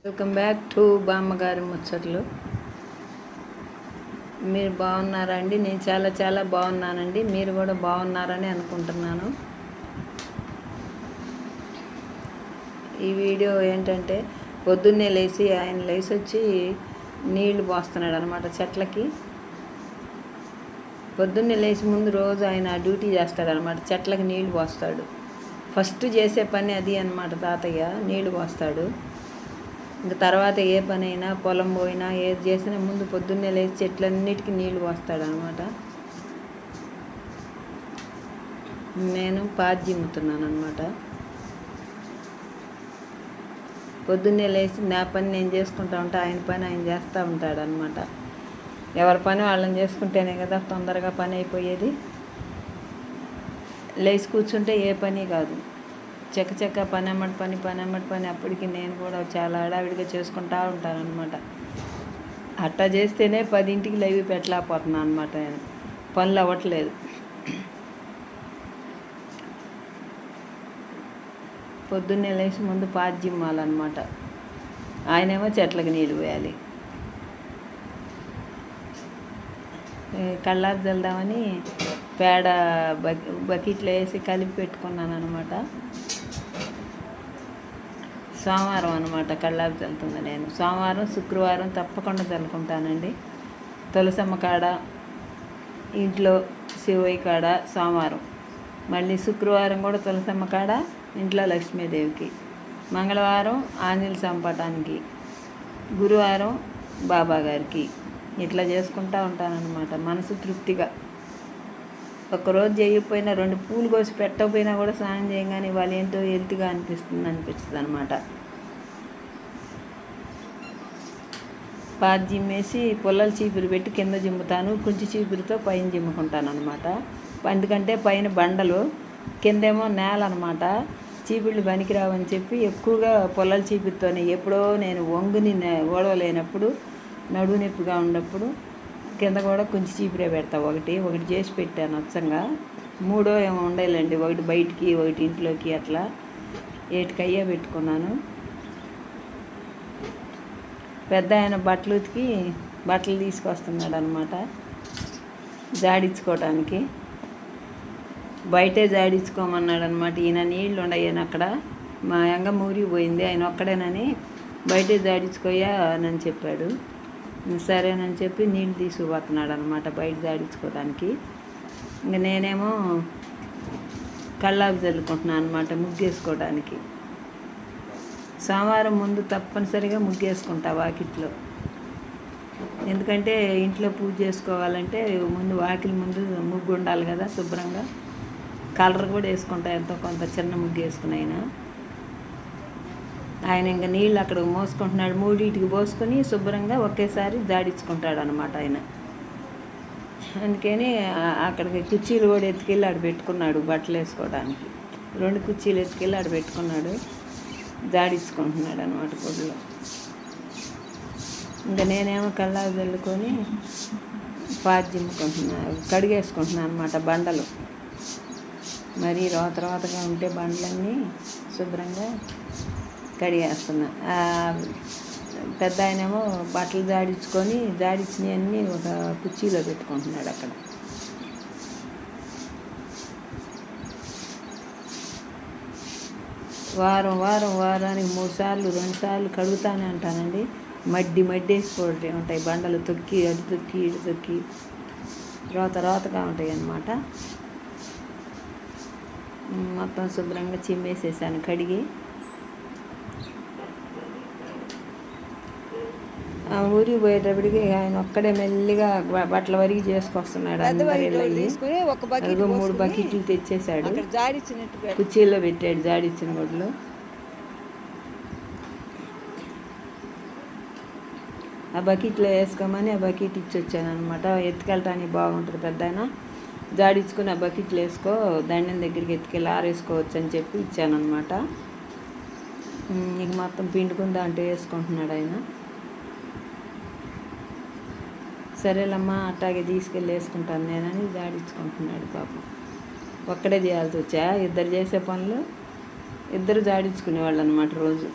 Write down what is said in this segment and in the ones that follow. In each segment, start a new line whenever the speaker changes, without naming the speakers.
Welcome back to బామ్మగారి ముచ్చట్లు. మీరు బాగున్నారా అండి? నేను చాలా చాలా బాగున్నానండి. మీరు కూడా బాగున్నారని అనుకుంటున్నాను. ఈ వీడియో ఏంటంటే పొద్దున్నే ఆయన లేచి వచ్చి నీళ్లు పోస్తున్నాడు అనమాట చెట్లకి. పొద్దున్నే లేచి ముందు రోజు ఆయన డ్యూటీ చేస్తాడనమాట, చెట్లకి నీళ్లు పోస్తాడు. ఫస్ట్ చేసే పని అది అనమాట. తాతయ్య నీళ్లు పోస్తాడు. ఇంకా తర్వాత ఏ పని అయినా, పొలం పోయినా, ఏది చేసినా ముందు పొద్దున్నే లేచి చెట్లన్నిటికీ నీళ్లు పోస్తాడు అనమాట. నేను పాతి జిమ్ముతున్నాను అనమాట. పొద్దున్నే లేచి నా పని నేను చేసుకుంటా ఉంటా, ఆయన పని ఆయన చేస్తూ ఉంటాడు అనమాట. ఎవరి పని వాళ్ళని చేసుకుంటేనే కదా తొందరగా పని అయిపోయేది. లేచి కూర్చుంటే ఏ పని కాదు. చక్క పని అమ్మటి పని అప్పటికి నేను కూడా చాలా హడావిడిగా చేసుకుంటూ ఉంటానన్నమాట. అట్టా చేస్తేనే 10ంటికి లైవ్ పెట్టలేకపోతున్నాను అనమాట. నేను పనులు అవ్వట్లేదు. పొద్దున్నే లేచి ముందు పాతి జిమ్మాలన్నమాట. ఆయనేమో చెట్లకు నీళ్ళు పోయాలి. కళ్ళారు చల్దామని పేడ బకెట్లో వేసి కలిపి పెట్టుకున్నాను అనమాట. సోమవారం అనమాట కళ్ళాపు చల్లుతుంది. నేను సోమవారం శుక్రవారం తప్పకుండా చల్లుకుంటానండి. తులసమ్మ కాడ, ఇంట్లో శివయ్య కాడ సోమవారం, మళ్ళీ శుక్రవారం కూడా తులసమ్మ కాడ, ఇంట్లో లక్ష్మీదేవికి, మంగళవారం ఆంజనేయ సంపటానికి, గురువారం బాబా గారికి. ఇట్లా చేసుకుంటూ ఉంటానన్నమాట మనసు తృప్తిగా. ఒక్కరోజు చేయకపోయినా 2 పూలు కోసి పెట్టకపోయినా కూడా స్నానం చేయగానే వాళ్ళు ఏంటో హెల్త్గా అనిపిస్తుంది అనమాట. పాతి జిమ్మేసి పుల్లల చీపురు పెట్టి కింద జిమ్ముతాను, కొంచెం చీపురుతో పైన జిమ్ముకుంటాను అనమాట. ఎందుకంటే పైన బండలు, కిందేమో నేల అనమాట. చీపుళ్ళు పనికిరావని చెప్పి ఎక్కువగా పుల్లల చీపురుతోనే. ఎప్పుడో నేను వంగుని ఓడవలేనప్పుడు, నడువు నొప్పిగా ఉన్నప్పుడు కింద కూడా కొంచెం చీపురే పెడతా. ఒకటి చేసి పెట్టాను అచ్చంగా. 3 ఏమో ఉండేలండి, ఒకటి బయటికి ఒకటి ఇంట్లోకి, అట్లా 8 అయ్యే పెట్టుకున్నాను. పెద్ద ఆయన బట్టలు ఉతికి బట్టలు తీసుకొస్తున్నాడు అనమాట జాడించుకోవడానికి. బయటే జాడించుకోమన్నాడు అనమాట. ఈయన నీళ్ళు ఉండయ్యాను అక్కడ, మా యంగ మూరికి పోయింది, ఆయన ఒక్కడేనని బయటే జాడించుకోయా అని చెప్పాడు. సరేనని చెప్పి నీళ్ళు తీసుకుపోతున్నాడు అనమాట బయట జాడించుకోవడానికి. ఇంక నేనేమో కళ్ళాపు చల్లుకుంటున్నాను అనమాట ముగ్గేసుకోవడానికి. సోమవారం ముందు తప్పనిసరిగా ముగ్గేసుకుంటా వాకిట్లో. ఎందుకంటే ఇంట్లో పూజ చేసుకోవాలంటే ముందు వాకిలి ముందు ముగ్గు ఉండాలి కదా శుభ్రంగా. కలర్ కూడా వేసుకుంటా, ఎంతో కొంత చిన్న ముగ్గు వేసుకుని ఆయన ఇంకా నీళ్ళు అక్కడ మోసుకుంటున్నాడు. 3 పోసుకొని శుభ్రంగా ఒకేసారి జాడించుకుంటాడు అనమాట ఆయన. అందుకని అక్కడికి కుర్చీలు కూడా ఎత్తుకెళ్ళి ఆడ పెట్టుకున్నాడు బట్టలు వేసుకోవడానికి. 2 కుర్చీలు ఎత్తుకెళ్ళి ఆడ పెట్టుకున్నాడు, జాడించుకుంటున్నాడు అనమాట పొడిలో. ఇంకా నేనేమో కళ్ళాపు చల్లుకొని పాతి జిమ్ముకుంటున్నాను, కడిగేసుకుంటున్నాను అనమాట బండలు. మరి రోతగా ఉంటే బండలన్నీ శుభ్రంగా కడిగేస్తున్నా. పెద్ద ఆయనేమో బట్టలు జాడించినవన్నీ ఒక కుర్చీలో పెట్టుకుంటున్నాడు అక్కడ. వారానికి 3 సార్లు 2 సార్లు కడుగుతానే ఉంటానండి. మడ్డి వేసిపోతూ ఉంటాయి బండలు, తొక్కి అటు తొక్కి ఇటు తొక్కి రోతగా ఉంటాయి అన్నమాట. మొత్తం శుభ్రంగా చిమ్మేసేసాను కడిగి. ఊరికి పోయేటప్పటికి ఆయన ఒక్కడే మెల్లిగా బట్టల వరకు చేసుకొస్తున్నాడు. 3 బకెట్లు తెచ్చేసాడు, కుర్చీలో పెట్టాడు జాడిచ్చిన గుడ్లు. ఆ బకెట్లో వేసుకోమని ఆ బకెట్ ఇచ్చి వచ్చాను అనమాట. ఎత్తుకెళ్ళటానికి బాగుంటుంది. పెద్ద ఆయన జాడించుకుని ఆ బకెట్లు వేసుకో, దండం దగ్గరికి ఎత్తుకెళ్ళి ఆరేసుకోవచ్చు అని చెప్పి ఇచ్చాను అనమాట. ఇక మొత్తం పిండుకుందా అంటే వేసుకుంటున్నాడు ఆయన. సరేలమ్మా అట్టాగే తీసుకెళ్ళి వేసుకుంటాను నేనని జాడించుకుంటున్నాడు పాపం. ఒక్కడే చేయాల్సి వచ్చా. ఇద్దరు చేసే పనులు ఇద్దరు జాడించుకునేవాళ్ళు అనమాట రోజు.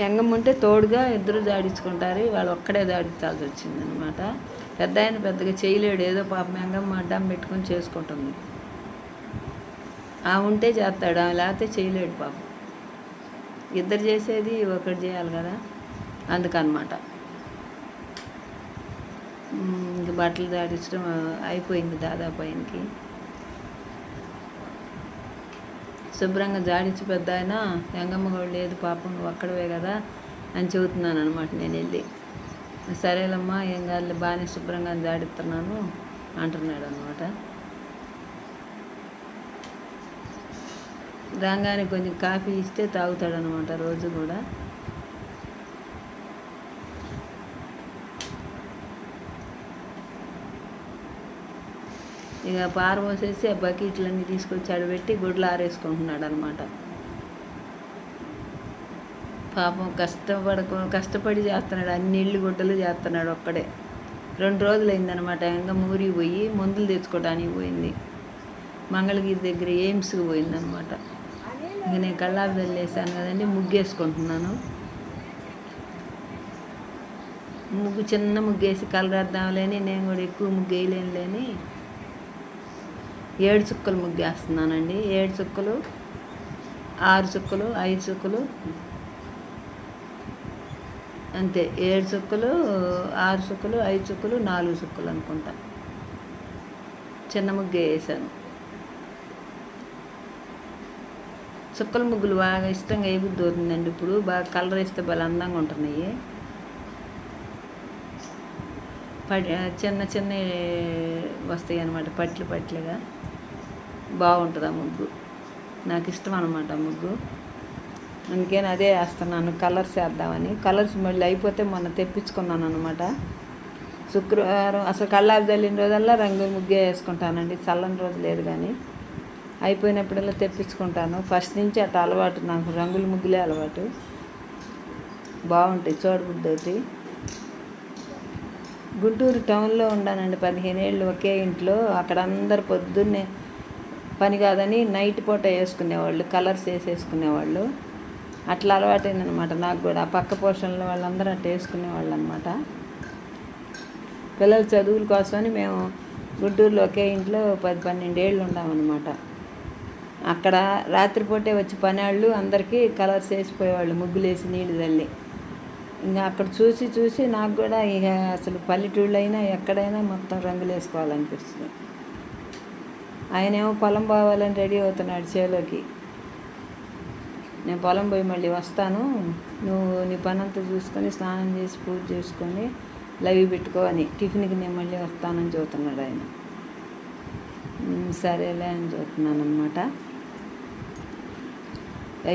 ఎంగమ్మ ఉంటే తోడుగా ఇద్దరు జాడించుకుంటారు, వాళ్ళు ఒక్కడే జాడించాల్సి వచ్చిందనమాట. పెద్ద ఆయన పెద్దగా చేయలేడు, ఏదో పాపం ఎంగమ్మ అడ్డం పెట్టుకొని చేసుకుంటుంది. ఉంటే చేస్తాడు, లేకపోతే చేయలేడు పాపం. ఇద్దరు చేసేది ఒకటి చేయాలి కదా, అందుకనమాట. ఇంక బట్టలు జాడించడం అయిపోయింది దాదాపు ఆయనకి. శుభ్రంగా జాడించి పెద్ద ఆయన ఎంగమ్మ కూడా లేదు పాపం, నువ్వు అక్కడవే కదా అని చెబుతున్నాను అనమాట. నేను వెళ్ళి సరేలమ్మా ఏం కాదు బాగానే శుభ్రంగా జాడిస్తున్నాను అంటున్నాడు అనమాట. రాగానే కొంచెం కాఫీ ఇస్తే తాగుతాడనమాట రోజు కూడా. ఇక పారబోసేసి ఆ బకెట్లన్నీ తీసుకొచ్చి ఆడబెట్టి గుడ్లు ఆరేసుకుంటున్నాడు అనమాట. పాపం కష్టపడి చేస్తున్నాడు, అన్ని ఇళ్ళు గుడ్డలు చేస్తున్నాడు ఒక్కడే. 2 రోజులు అయిందనమాట. ఇంకా ఊరికి పోయి మందులు తెచ్చుకోవడానికి పోయింది, మంగళగిరి దగ్గర ఎయిమ్స్కి పోయిందనమాట. ఇంక నేను కళ్ళాపిదలు వేసాను కదండి, ముగ్గేసుకుంటున్నాను. చిన్న ముగ్గేసి కలరేద్దాంలేని, నేను కూడా ఎక్కువ ముగ్గు వేయలేనులేని 7 చుక్కలు ముగ్గేస్తున్నానండి. 7 చుక్కలు, 6 చుక్కలు, 5 చుక్కలు, అంతే. 7 చుక్కలు, 6 చుక్కలు, 5 చుక్కలు, 4 చుక్కలు అనుకుంటా. చిన్న ముగ్గే వేసాను. చుక్కల ముగ్గులు బాగా ఇష్టంగా వేయబుద్ధి అవుతుందండి. ఇప్పుడు బాగా కలర్ వేస్తే బాగా అందంగా ఉంటున్నాయి. చిన్న చిన్న వస్తాయి అన్నమాట, పట్లుగా బాగుంటుంది ఆ ముగ్గు. నాకు ఇష్టం అనమాట ఆ ముగ్గు, అందుకని అదే వేస్తున్నాను. కలర్స్ వేద్దామని. కలర్స్ మళ్ళీ అయిపోతే మొన్న తెప్పించుకున్నాను అనమాట. శుక్రవారం అసలు కళ్ళాపి చల్లిన రోజల్లా రంగు ముగ్గే వేసుకుంటానండి, చల్లని రోజు లేదు. కానీ అయిపోయినప్పుడల్లా తెప్పించుకుంటాను. ఫస్ట్ నుంచి అట్లా అలవాటు నాకు, రంగుల ముగ్గులే అలవాటు. బాగుంటాయి, చూడబుద్ధి అవుతాయి. గుంటూరు టౌన్లో ఉన్నానండి 15 ఏళ్ళు ఒకే ఇంట్లో. అక్కడ అందరు పొద్దున్నే పని కాదని నైట్ పూట వేసుకునేవాళ్ళు, కలర్స్ వేసేసుకునేవాళ్ళు. అట్లా అలవాటైందనమాట నాకు కూడా. ఆ పక్క పోర్షన్లో వాళ్ళందరూ అట్లా వేసుకునేవాళ్ళు అనమాట. పిల్లల చదువుల కోసమని మేము గుంటూరులో ఒకే ఇంట్లో 10-12 ఏళ్ళు ఉన్నామన్నమాట. అక్కడ రాత్రిపూటే వచ్చి పనివాళ్ళు అందరికీ కలర్స్ వేసిపోయేవాళ్ళు, ముగ్గులు వేసి నీళ్ళు తల్లి. ఇంకా అక్కడ చూసి నాకు కూడా ఇక అసలు పల్లెటూళ్ళు అయినా ఎక్కడైనా మొత్తం రంగులు వేసుకోవాలనిపిస్తుంది. ఆయనేమో పొలం పోవాలని రెడీ అవుతున్నాడు చేలోకి. నేను పొలం పోయి మళ్ళీ వస్తాను, నువ్వు నీ పని అంతా చూసుకొని స్నానం చేసి పూజ చేసుకొని లవి పెట్టుకో అని, టిఫిన్కి నేను మళ్ళీ వస్తానని చెబుతున్నాడు ఆయన. సరేలే అని చెబుతున్నాను అనమాట.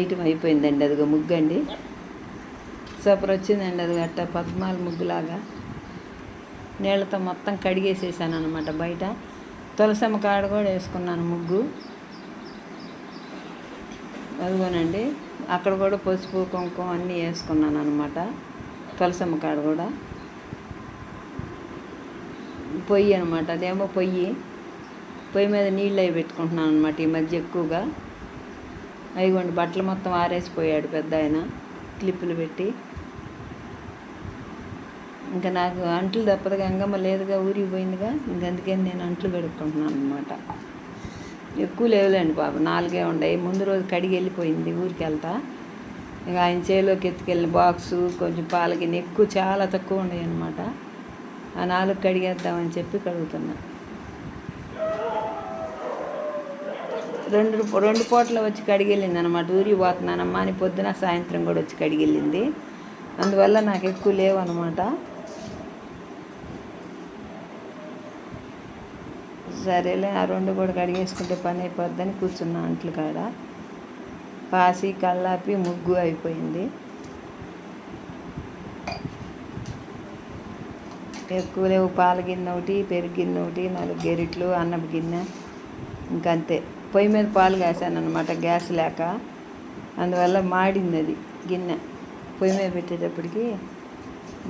ఐటమ్ అయిపోయిందండి, అదిగో ముగ్గండి, సూపర్ వచ్చిందండి. అది గట్ట పద్మాల ముగ్గులాగా నీళ్ళతో మొత్తం కడిగేసేసాను అనమాట. బయట తులసమ్మ కాడ కూడా వేసుకున్నాను ముగ్గు, అదిగోనండి. అక్కడ కూడా పసుపు కుంకుమ అన్నీ వేసుకున్నాను అనమాట. తులసమ్మ కాడ కూడా పొయ్యి అనమాట, అదేమో పొయ్యి మీద నీళ్ళు అవి పెట్టుకుంటున్నాను అనమాట ఈ మధ్య ఎక్కువగా. అయిగోండి బట్టలు మొత్తం ఆరేసిపోయాడు పెద్ద ఆయన, క్లిప్పులు పెట్టి. ఇంకా నాకు అంట్లు తప్పదుగా, అంగమ్మ లేదుగా, ఊరికి పోయిందిగా, ఇంకందుకని నేను అంట్లు కడుక్కుంటున్నాను అనమాట. ఎక్కువ లేవులేండి బాబు, 4 ఉన్నాయి. ముందు రోజు కడిగి వెళ్ళిపోయింది ఊరికి వెళ్తా. ఇక ఆయన చేలోకి ఎత్తుకెళ్ళిన బాక్సు, కొంచెం పాలగిన్నె ఎక్కువ, చాలా తక్కువ ఉన్నాయి అనమాట. ఆ 4 కడిగేద్దామని చెప్పి కడుగుతున్నా. 2 పూటలు వచ్చి కడిగెళ్ళింది అనమాట. ఊరికి పోతున్నానమ్మా అని పొద్దున సాయంత్రం కూడా వచ్చి కడిగెళ్ళింది. అందువల్ల నాకు ఎక్కువ లేవు అనమాట. సరేలే ఆ 2 కూడా కడిగేసుకుంటే పని అయిపోద్దని కూర్చున్నా అంట్లు కాడ. పాసి కల్లాపి ముగ్గు అయిపోయింది. ఎక్కువ లేవు. పాల గిన్నె ఒకటి, పెరుగు గిన్నె ఒకటి, 4 గెరిట్లు, అన్నపు గిన్నె, ఇంకంతే. పొయ్యి మీద పాలు కాసాను అనమాట, గ్యాస్ లేక. అందువల్ల మాడింది అది గిన్నె. పొయ్యి మీద పెట్టేటప్పటికి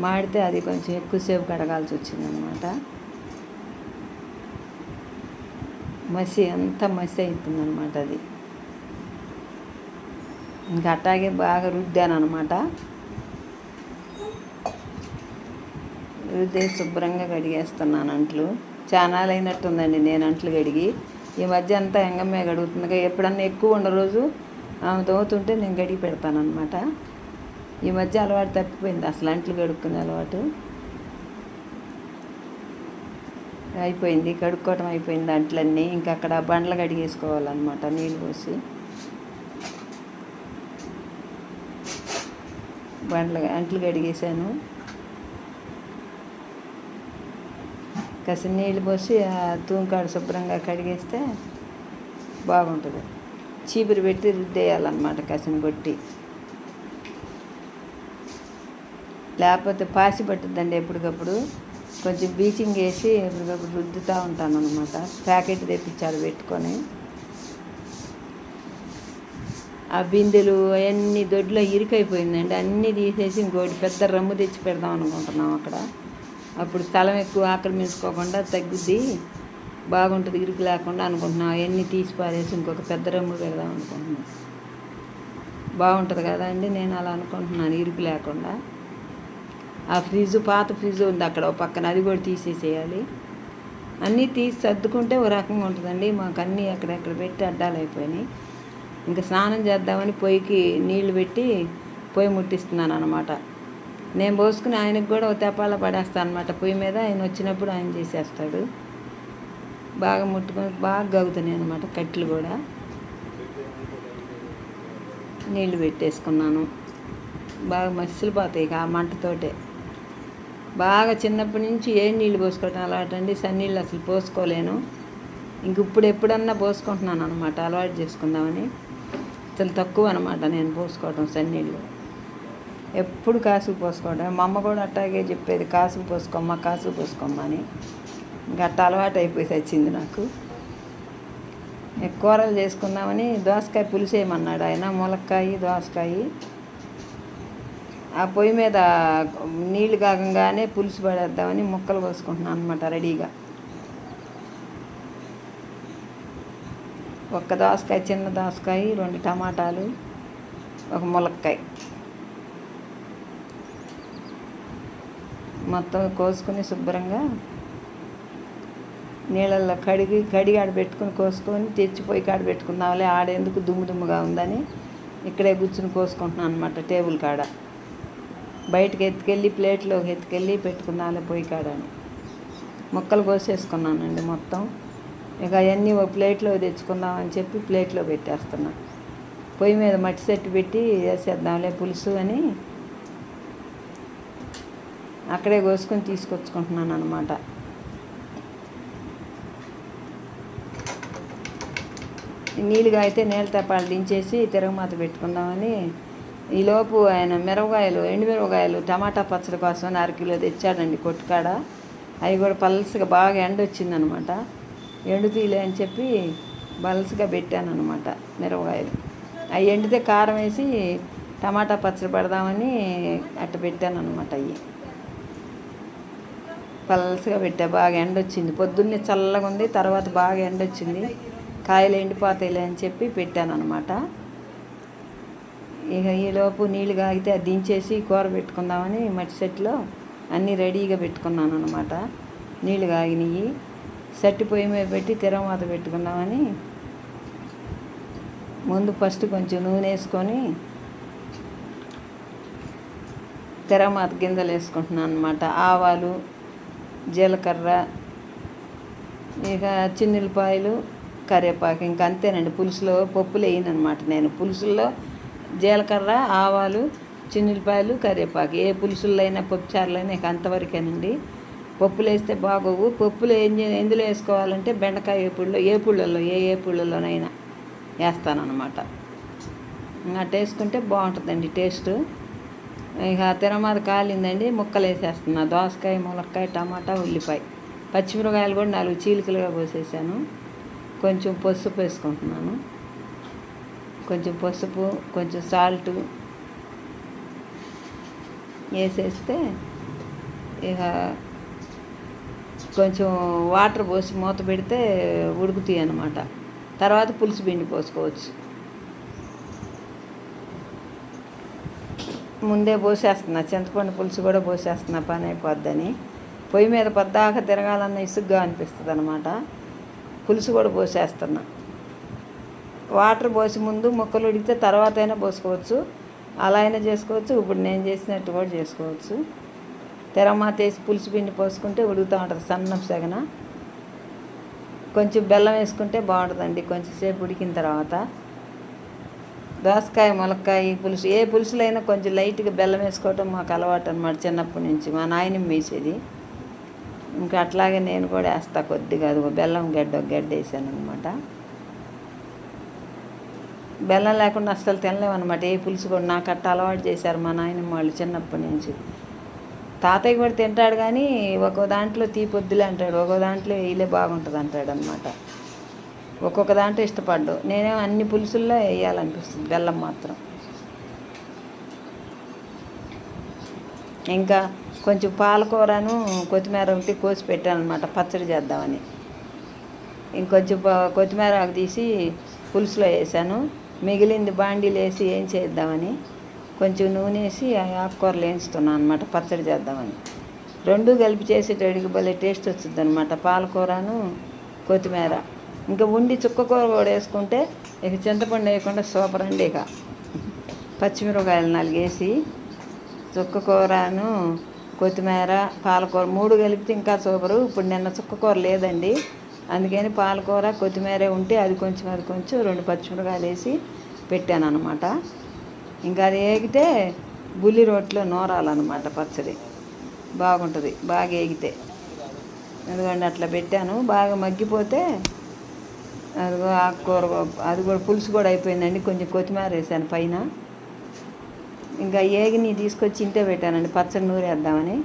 మాడితే అది కొంచెం ఎక్కువసేపు కడగాల్సి వచ్చిందనమాట. అంతా మసి అవుతుందన్నమాట అది. ఇంకా అట్టాగే బాగా రుద్దాను అనమాట. రుద్దే శుభ్రంగా కడిగేస్తున్నాను అంట్లు. చాలా అయినట్టుందండి నేను అంట్లు కడిగి. ఈ మధ్య అంతా ఎంగమ్మే కడుగుతుంది. ఎప్పుడన్నా ఎక్కువ ఉన్న రోజు ఆమె తోతుంటే నేను కడిగి పెడతాను అనమాట. ఈ మధ్య అలవాటు తప్పిపోయింది, అసలు అంట్లు కడుక్కునే అలవాటు అయిపోయింది. కడుక్కోవటం అయిపోయింది అంట్లన్నీ. ఇంకా అక్కడ బండ్లు కడిగేసుకోవాలన్నమాట నీళ్ళు పోసి. అంట్లు కడిగేసాను. కాసిన నీళ్ళు పోసి ఆ తూంకాడు శుభ్రంగా కడిగేస్తే బాగుంటుంది. చీపురు పెట్టి రుద్దేయాలన్నమాట కాసిన కొట్టి, లేకపోతే పాసి పట్టుద్దండి. ఎప్పటికప్పుడు కొంచెం బ్లీచింగ్ వేసి ఎప్పటికప్పుడు రుద్దుతూ ఉంటాను అనమాట. ప్యాకెట్ తెప్పించాలి పెట్టుకొని. ఆ బిందెలు అవన్నీ దొడ్లో ఇరుకైపోయిందండి. అన్నీ తీసేసి ఇంకోటి పెద్ద రమ్ము తెచ్చి పెడదాం అనుకుంటున్నాం అక్కడ. అప్పుడు స్థలం ఎక్కువ ఆక్రమించుకోకుండా తగ్గుద్ది, బాగుంటుంది, ఇరుకు లేకుండా అనుకుంటున్నాం. అవన్నీ తీసి పారేసి ఇంకొక పెద్ద రమ్ము పెడదాం అనుకుంటున్నాం. బాగుంటుంది కదా అండి, నేను అలా అనుకుంటున్నాను, ఇరుకు లేకుండా. ఆ ఫ్రిడ్జ్, పాత ఫ్రిడ్జ్ ఉంది అక్కడ ఒక పక్కన, అది కూడా తీసేసేయాలి. అన్నీ తీసి సర్దుకుంటే ఓ రకంగా ఉంటుందండి. మాకు అన్నీ ఎక్కడెక్కడ పెట్టి అడ్డాలు అయిపోయినాయి. ఇంకా స్నానం చేద్దామని పొయ్యికి నీళ్లు పెట్టి పొయ్యి ముట్టిస్తున్నాను అనమాట. నేను పోసుకుని ఆయనకు కూడా ఒక తెపాల పడేస్తాను అనమాట. పొయ్యి మీద ఆయన వచ్చినప్పుడు ఆయన చేసేస్తాడు. బాగా ముట్టుకొని బాగా గగుతున్నాయి అనమాట. కట్లు కూడా నీళ్లు పెట్టేసుకున్నాను. బాగా మసిలిపోతాయి ఇక ఆ మంటతోటే. బాగా చిన్నప్పటి నుంచి ఏ నీళ్ళు పోసుకోవటం అలవాటు అండి. సన్నీళ్ళు అసలు పోసుకోలేను. ఇంక ఇప్పుడు ఎప్పుడన్నా పోసుకుంటున్నాను అనమాట, అలవాటు చేసుకుందామని. అసలు తక్కువ అనమాట నేను పోసుకోవటం సన్నీళ్ళు. ఎప్పుడు కాసుకు పోసుకోవడం. మా అమ్మ కూడా అట్టాగే చెప్పేది, కాసుకు పోసుకోమ్మా, కాసుకు పోసుకోమ్మా అని. ఇంకా అట్ట అలవాటు అయిపోయి వచ్చింది నాకు. కూరలు చేసుకుందామని దోసకాయ పులుసు వేయమన్నాడు ఆయన. ములక్కాయ, దోసకాయ. ఆ పొయ్యి మీద నీళ్లు కాగంగానే పులుసు పడేద్దామని ముక్కలు కోసుకుంటున్నాను అనమాట రెడీగా. ఒక్క దోసకాయ, చిన్న దోసకాయ, 2 టమాటాలు, ఒక ములక్కాయ మొత్తం కోసుకొని శుభ్రంగా నీళ్ళల్లో కడిగి ఆడ పెట్టుకుని కోసుకొని తెచ్చిపోయి కాడ పెట్టుకుందాంలే, ఆడేందుకు దుమ్ముగా ఉందని ఇక్కడే కూర్చుని కోసుకుంటున్నాను అనమాట టేబుల్ కాడ. బయటకు ఎత్తుకెళ్ళి ప్లేట్లోకి ఎత్తుకెళ్ళి పెట్టుకుందాంలే పొయ్యి కాడని ముక్కలు కోసేసుకున్నానండి మొత్తం. ఇక అవన్నీ ఒక ప్లేట్లో తెచ్చుకుందామని చెప్పి ప్లేట్లో పెట్టేస్తున్నా. పొయ్యి మీద మట్టి సెట్టు పెట్టి వేసేద్దాంలే పులుసు అని అక్కడే కోసుకొని తీసుకొచ్చుకుంటున్నాను అనమాట. నీళ్ళుగా అయితే నీళ్ళ తెప్పాలు దించేసి తిరగమాత పెట్టుకుందామని ఈలోపు ఆయన ఎండు మిరపకాయలు టమాటా పచ్చడి కోసం 1/2 కిలో తెచ్చాడండి కొట్టుకాడ. అవి కూడా పల్సగా బాగా ఎండ వచ్చిందనమాట. ఎండుతీలే అని చెప్పి పల్సగా పెట్టాను అనమాట మిరపకాయలు. అవి ఎండితే కారం వేసి టమాటా పచ్చడి పెడదామని అట్ట పెట్టాను అనమాట. అవి పల్సగా పెట్టా. బాగా ఎండ వచ్చింది, పొద్దున్నే చల్లగా ఉంది, తర్వాత బాగా ఎండ వచ్చింది, కాయలు ఎండిపోతాయిలే అని చెప్పి పెట్టాను అనమాట. ఇక ఈలోపు నీళ్ళు కాగితే అది దించేసి కూర పెట్టుకుందామని మట్టి సెట్లో అన్నీ రెడీగా పెట్టుకున్నాను అనమాట. నీళ్ళు కాగినవి సెట్టు పొయ్యి మీద పెట్టి తిరగమాత పెట్టుకుందామని ముందు ఫస్ట్ కొంచెం నూనె వేసుకొని తిరగమాత గింజలు వేసుకుంటున్నాను అనమాట. ఆవాలు, జీలకర్ర, ఇక చిన్నులపాయలు, కరివేపాకు. ఇంకా అంతేనండి. పులుసులో పప్పులు వేయనమాట నేను. పులుసుల్లో జీలకర్ర, ఆవాలు, చిన్నులపాయలు, కరివేపాకు. ఏ పులుసుల్లో అయినా పప్పుచారులు అయినా ఇక అంతవరకేనండి. పప్పులు వేస్తే బాగోవు. పప్పులు ఎందులో వేసుకోవాలంటే బెండకాయ పుళ్ళల్లో ఏ పుళ్ళల్లోనైనా వేస్తానన్నమాట. అట్ట వేసుకుంటే బాగుంటుందండి టేస్ట్. ఇక తిరగమాత కాలిందండి, ముక్కలు వేసేస్తున్నా. దోసకాయ, ములక్కాయ, టమాటా, ఉల్లిపాయ, పచ్చిమిరకాయలు కూడా 4 చీలికలుగా కోసేసాను. కొంచెం పసుపు వేసుకుంటున్నాను. కొంచెం పసుపు, కొంచెం సాల్ట్ వేసేస్తే ఇక కొంచెం వాటర్ పోసి మూత పెడితే ఉడుకుతాయి అన్నమాట. తర్వాత పులుసు పిండి పోసుకోవచ్చు. ముందే పోసేస్తున్నా, చింతపండు పులుసు కూడా పోసేస్తున్నా పని అయిపోద్దని. పొయ్యి మీద పద్దాక తిరగాలన్న ఇసుగ్గా అనిపిస్తుంది అనమాట. పులుసు కూడా పోసేస్తున్నా. వాటర్ పోసి ముందు ముక్కలు ఉడికితే తర్వాత అయినా పోసుకోవచ్చు, అలా అయినా చేసుకోవచ్చు. ఇప్పుడు నేను చేసినట్టు కూడా చేసుకోవచ్చు. తెరమాత వేసి పులుసు పిండి పోసుకుంటే ఉడుకుతూ ఉంటుంది సన్నపు సగన. కొంచెం బెల్లం వేసుకుంటే బాగుంటుందండి కొంచెం సేపు ఉడికిన తర్వాత. దోసకాయ ములక్కాయ పులుసు, ఏ పులుసులైనా కొంచెం లైట్గా బెల్లం వేసుకోవటం మాకు అలవాటు అనమాట చిన్నప్పటి నుంచి. మా నాయనమ్మ వేసేది. ఇంకా అట్లాగే నేను కూడా వేస్తా కొద్దిగా. అది బెల్లం గడ్డ వేసాను అనమాట. బెల్లం లేకుండా అస్సలు తినలేమన్నమాట ఏ పులుసు కూడా. నాకు అట్ట అలవాటు చేశారు మా నాయనమ్మ వాళ్ళు చిన్నప్పటి నుంచి. తాతయ్య కూడా తింటాడు కానీ ఒక్కో దాంట్లో తీపొద్దులే అంటాడు, ఒక్కో దాంట్లో వేయలే బాగుంటుంది అంటాడు అనమాట. ఒక్కొక్క దాంట్లో ఇష్టపడ్డు. నేనేమో అన్ని పులుసుల్లో వేయాలనిపిస్తుంది బెల్లం మాత్రం. ఇంకా కొంచెం పాలకూరను కొత్తిమీర ఒకటి కోసి పెట్టాను అనమాట పచ్చడి చేద్దామని. ఇంకొంచెం కొత్తిమీర ఆకు తీసి పులుసులో వేసాను. మిగిలింది బాండీలు వేసి ఏం చేద్దామని కొంచెం నూనె వేసి ఆకుకూరలు వేయించుతున్నాను అనమాట పచ్చడి చేద్దామని. రెండు కలిపి చేసేటడికి భలే టేస్ట్ వచ్చింది అనమాట, పాలకూరను కొత్తిమీర. ఇంకా ఉండి చుక్కకూర కూడా వేసుకుంటే ఇక చింతపండు వేయకుండా సూపర్ అండి. ఇక పచ్చిమిరపకాయలు 4 వేసి చుక్కకూరను కొత్తిమీర పాలకూర 3 కలిపితే ఇంకా సూపరు. ఇప్పుడు నిన్న చుక్కకూర లేదండి, అందుకని పాలకూర కొత్తిమీర ఉంటే అది కొంచెం 2 పచ్చిమిరపకాయలు వేసి పెట్టాను అనమాట. ఇంకా అది వేగితే బుల్లి రోట్లో నూరాలన్నమాట పచ్చడి బాగుంటుంది బాగా వేగితే. ఎందుకంటే అట్లా పెట్టాను. బాగా మగ్గిపోతే అదిగో ఆకుకూర అది కూడా పులుసు కూడా అయిపోయిందండి. కొంచెం కొత్తిమీర వేసాను పైన. ఇంకా ఏగిని తీసుకొచ్చి ఇంట్లో పెట్టానండి పచ్చడి నూరేద్దామని.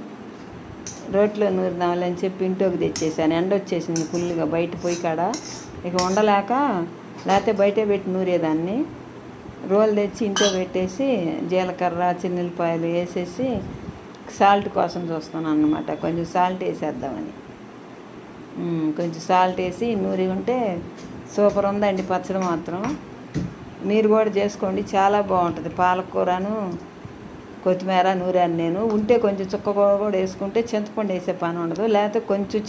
రోట్లో నూరుదామని అని చెప్పి ఇంట్లోకి తెచ్చేసాను. ఎండ వచ్చేసింది ఫుల్గా బయట పొయ్యి కాడ. ఇక ఉండలేక లేకపోతే బయటే పెట్టి నూరేదాన్ని. రోలు తెచ్చి ఇంట్లో పెట్టేసి జీలకర్ర చిన్నులపాయలు వేసేసి సాల్ట్ కోసం చూస్తున్నాను అన్నమాట. కొంచెం సాల్ట్ వేసేద్దామని కొంచెం సాల్ట్ వేసి నూరి ఉంటే సూపర్ ఉందండి పచ్చడి మాత్రం. మీరు కూడా చేసుకోండి, చాలా బాగుంటుంది. పాలకూరను కొత్తిమీర నూరాను నేను. ఉంటే కొంచెం చుక్కకూర కూడా వేసుకుంటే చింతపండు వేసే పని ఉండదు. లేకపోతే కొంచెం